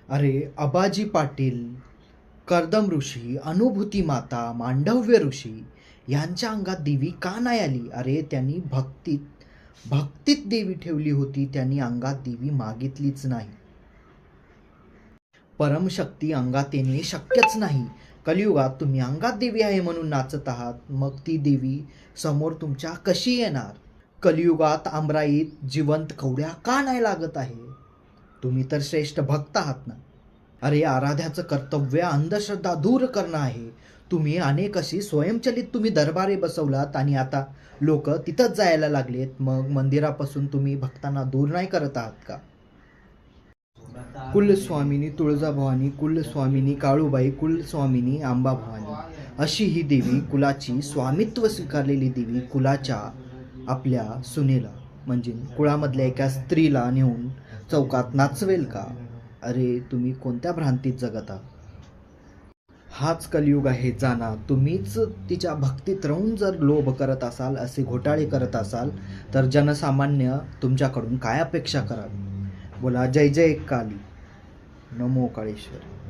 अरे अबाजी पाटील, कर्दम ऋषी, अनुभूती माता, मांडव्य ऋषी यांच्या अंगात देवी का नाही आली? अरे त्यांनी भक्तीत भक्तीत देवी ठेवली होती, त्यांनी अंगात देवी मागितलीच नाही. परमशक्ती अंगात येणे शक्यच नाही. कलियुगात तुम्ही अंगात देवी आहे म्हणून नाचत आहात, मग ती देवी समोर तुमच्या कशी येणार? कलियुगात आमराईत जिवंत कवड्या का नाही लागत आहे? तुम्ही तर श्रेष्ठ भक्त आहात ना. अरे आराध्याचं कर्तव्य अंधश्रद्धा दूर करणं आहे. तुम्ही अनेक अशी स्वयंचलित तुम्ही दरबारे बसवलात आणि आता लोक तिथंच जायला लागलेत. मग मंदिरापासून तुम्ही भक्तांना दूर नाही करत आहात का? कुलस्वामिनी तुळजाभवानी, कुलस्वामिनी काळूबाई, कुलस्वामिनी अंबाभवानी अशी ही देवी, कुलाची स्वामित्व स्वीकारलेली देवी कुलाच्या आपल्या सुनेला म्हणजे कुळामधल्या एका स्त्रीला नेऊन चौकात नाचवेल का? अरे तुम्ही कोणत्या भ्रांतीत जगत आहात? हाच कलियुग आहे जाना. तुम्हीच तिच्या भक्तीत राहून जर लोभ करत असाल, असे घोटाळे करत असाल, तर जनसामान्य तुमच्याकडून काय अपेक्षा कराल? बोला जय जय काली. नमो काळेश्वर.